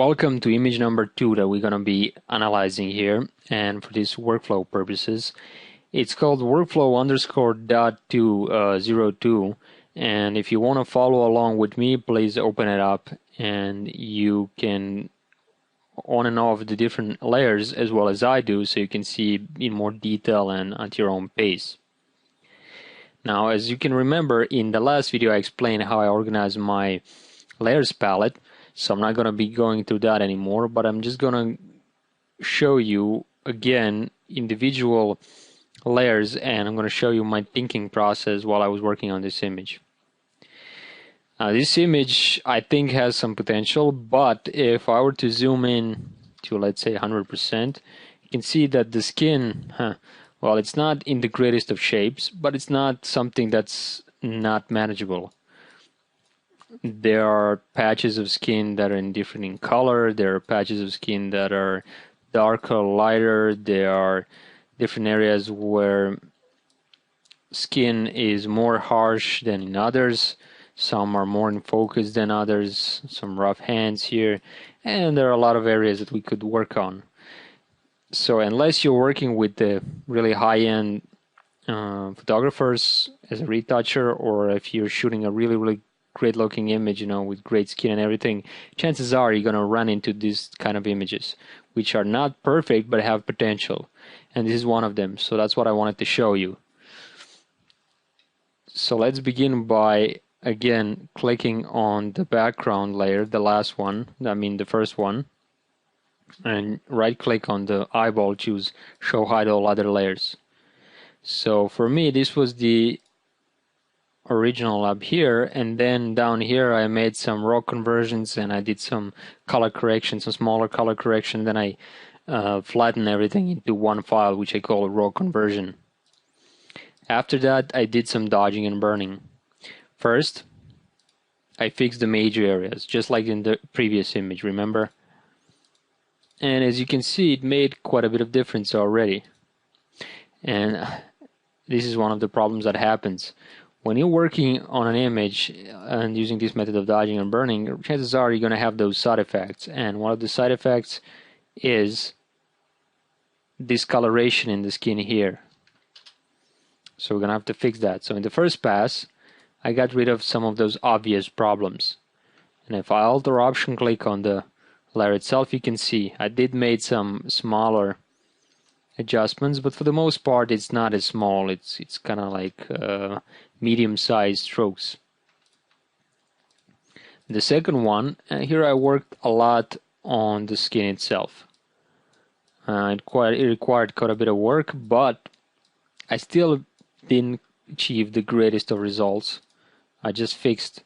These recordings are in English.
Welcome to image number 2 that we're going to be analyzing here, and for this workflow purposes. It's called workflow_.202, and if you want to follow along with me, please open it up and you can on and off the different layers as well as I do, so you can see in more detail and at your own pace. Now, as you can remember, in the last video I explained how I organize my layers palette, so I'm not going to be going through that anymore, but I'm just going to show you again individual layers, and I'm going to show you my thinking process while I was working on this image. This image I think has some potential, but if I were to zoom in to, let's say, 100%, you can see that the skin, well, it's not in the greatest of shapes, but it's not something that's not manageable. There are patches of skin that are different in color, there are patches of skin that are darker, lighter, there are different areas where skin is more harsh than in others. Some are more in focus than others, some rough hands here, and there are a lot of areas that we could work on. So unless you're working with the really high-end photographers as a retoucher, or if you're shooting a really great looking image, with great skin and everything, chances are you're going to run into these kind of images, which are not perfect but have potential. And this is one of them, so that's what I wanted to show you. So let's begin by again clicking on the background layer, the last one, the first one, and right click on the eyeball, choose show hide all other layers. So for me this was the original up here, and then down here I made some raw conversions and I did some color correction, some smaller color correction, then I flattened everything into one file which I call raw conversion. After that I did some dodging and burning. First, I fixed the major areas, just like in the previous image, remember? And as you can see, it made quite a bit of difference already. And this is one of the problems that happens. When you're working on an image and using this method of dodging and burning, chances are you're going to have those side effects. And one of the side effects is discoloration in the skin here. So we're going to have to fix that. So in the first pass, I got rid of some of those obvious problems. And if I Alt or Option click on the layer itself, you can see I did made some smaller adjustments, but for the most part it's not as small. It's kind of like medium-sized strokes. The second one, here I worked a lot on the skin itself. It required quite a bit of work, but I still didn't achieve the greatest of results. I just fixed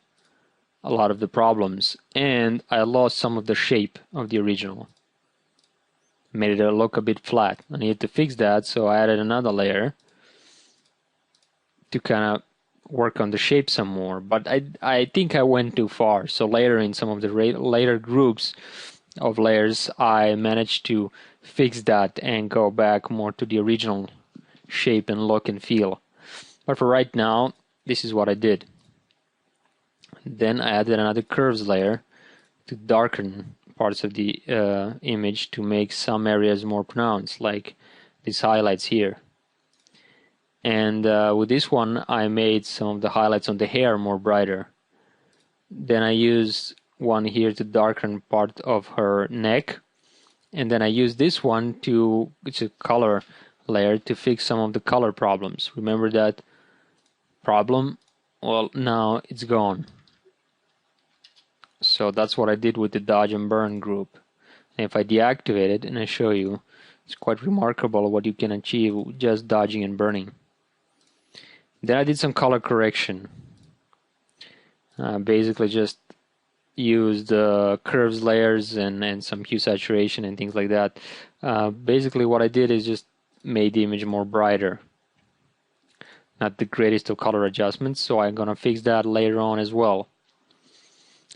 a lot of the problems, and I lost some of the shape of the original. Made it look a bit flat. I needed to fix that, so I added another layer to kind of work on the shape some more, but I think I went too far. So later in some of the later groups of layers I managed to fix that and go back more to the original shape and look and feel. But for right now, this is what I did. Then I added another curves layer to darken parts of the image to make some areas more pronounced, like these highlights here. And with this one I made some of the highlights on the hair more brighter. Then I used one here to darken part of her neck, and then I used this one to, it's a color layer, to fix some of the color problems. Remember that problem? Well, now it's gone. So that's what I did with the dodge and burn group. And if I deactivate it and I show you, it's quite remarkable what you can achieve with just dodging and burning. Then I did some color correction. Basically just used curves layers and some hue saturation and things like that. Basically what I did is just made the image more brighter. Not the greatest of color adjustments, so I'm gonna fix that later on as well.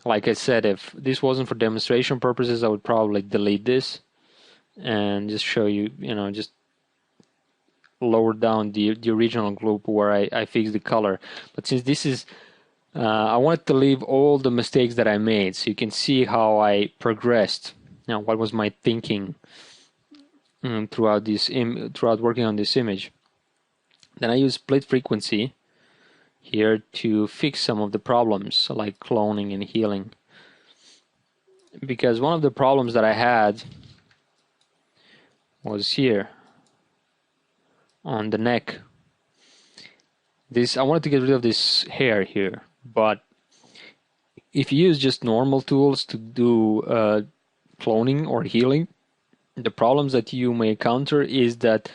Like I said, if this wasn't for demonstration purposes, I would probably delete this and just show you, just lower down the original group where I fixed the color. But since this is I wanted to leave all the mistakes that I made so you can see how I progressed. Now, what was my thinking throughout working on this image. Then I use split frequency here to fix some of the problems like cloning and healing. Because one of the problems that I had was here on the neck. I wanted to get rid of this hair here, but if you use just normal tools to do cloning or healing, the problems that you may encounter is that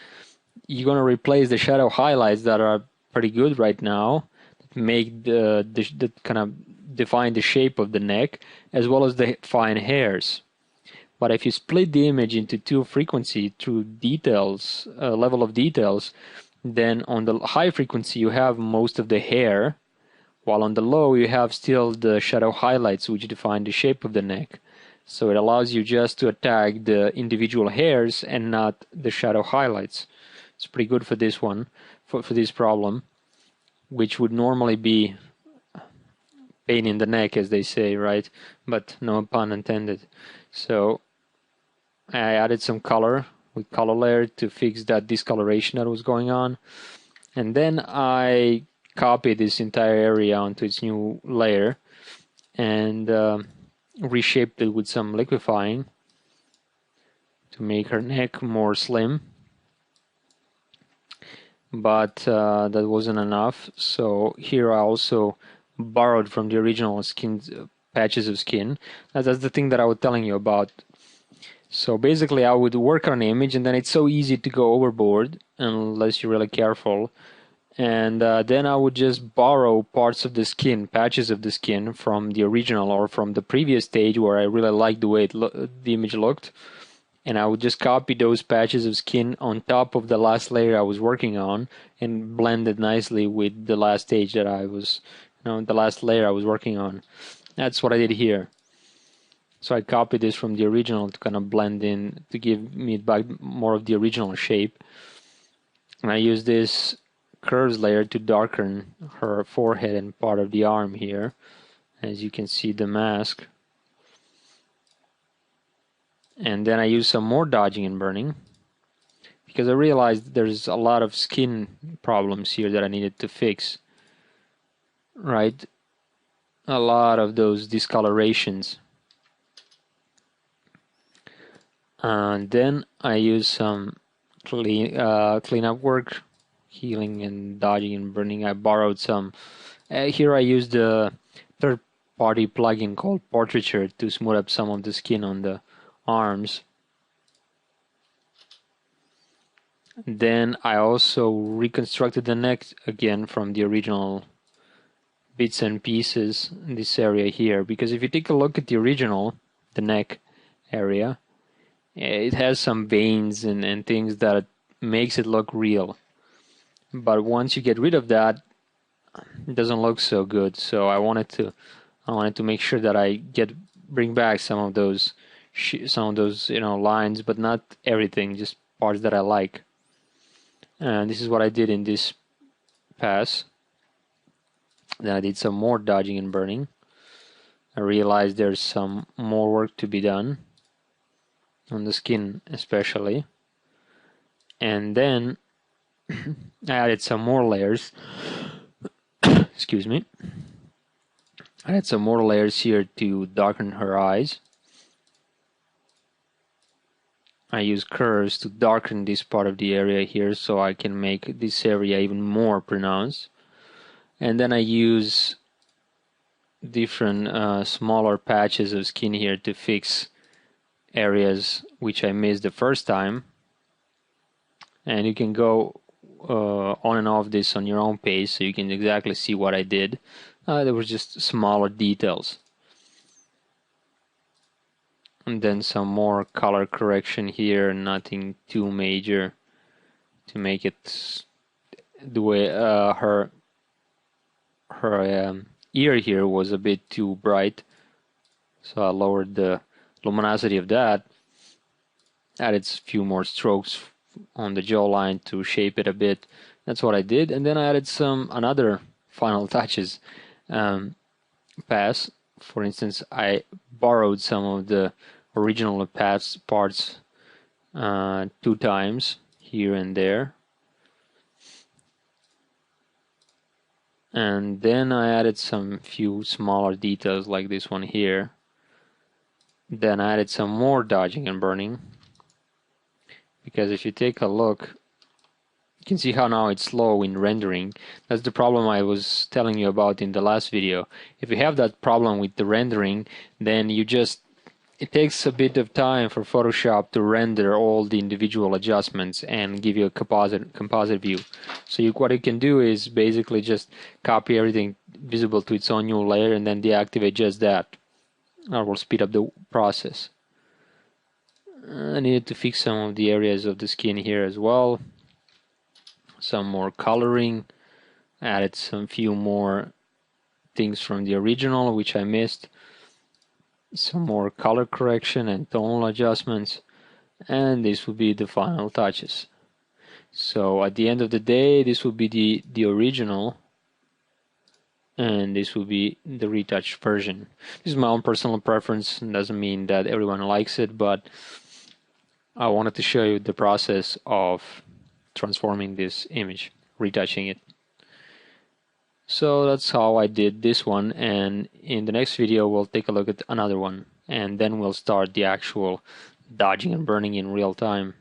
you're going to replace the shadow highlights that are pretty good right now, that make the kind of define the shape of the neck, as well as the fine hairs. But if you split the image into two frequency through details, level of details, then on the high frequency you have most of the hair, while on the low you have still the shadow highlights which define the shape of the neck. So it allows you just to attack the individual hairs and not the shadow highlights. It's pretty good for this one, for this problem, which would normally be pain in the neck, as they say, right? But no pun intended. So I added some color with color layer to fix that discoloration that was going on. And then I copied this entire area onto its new layer and reshaped it with some liquefying to make her neck more slim. But that wasn't enough, so here I also borrowed from the original skin patches of skin. That's the thing that I was telling you about. So basically I would work on an image and then it's so easy to go overboard unless you're really careful, and then I would just borrow parts of the skin, patches of the skin from the original or from the previous stage where I really liked the way the image looked, and I would just copy those patches of skin on top of the last layer I was working on and blend it nicely with the last stage that I was, the last layer I was working on. That's what I did here. So I copied this from the original to kind of blend in, to give me back more of the original shape. And I use this curves layer to darken her forehead and part of the arm here, as you can see the mask. And then I use some more dodging and burning because I realized there's a lot of skin problems here that I needed to fix, right? A lot of those discolorations. And then I use some cleanup work, healing and dodging and burning. I borrowed some. Here I used a third-party plugin called Portraiture to smooth up some of the skin on the arms. Then I also reconstructed the neck again from the original bits and pieces in this area here, because if you take a look at the original, the neck area, it has some veins and things that makes it look real. But once you get rid of that, it doesn't look so good. So I wanted to make sure that I bring back some of those lines, but not everything, just parts that I like. And this is what I did in this pass. Then I did some more dodging and burning. I realized there's some more work to be done on the skin especially. And then I added some more layers. Excuse me. I added some more layers here to darken her eyes. I use curves to darken this part of the area here so I can make this area even more pronounced. And then I use different smaller patches of skin here to fix areas which I missed the first time. And you can go on and off this on your own pace so you can exactly see what I did. There were just smaller details. And then some more color correction here, nothing too major to make it the way her ear here was a bit too bright. So I lowered the luminosity of that, added a few more strokes on the jawline to shape it a bit. That's what I did. And then I added another final touches. pass. For instance, I borrowed some of the original parts 2 times here and there, and then I added some few smaller details like this one here. Then I added some more dodging and burning, because if you take a look, you can see how now it's slow in rendering. That's the problem I was telling you about in the last video. If you have that problem with the rendering, then it takes a bit of time for Photoshop to render all the individual adjustments and give you a composite view. So what you can do is basically just copy everything visible to its own new layer and then deactivate just that. That will speed up the process. I needed to fix some of the areas of the skin here as well. Some more coloring. Added some few more things from the original which I missed. Some more color correction and tonal adjustments, and this will be the final touches. So at the end of the day, this will be the original, and this will be the retouched version. This is my own personal preference. It doesn't mean that everyone likes it, but I wanted to show you the process of transforming this image, retouching it. So that's how I did this one, and in the next video we'll take a look at another one, and then we'll start the actual dodging and burning in real time.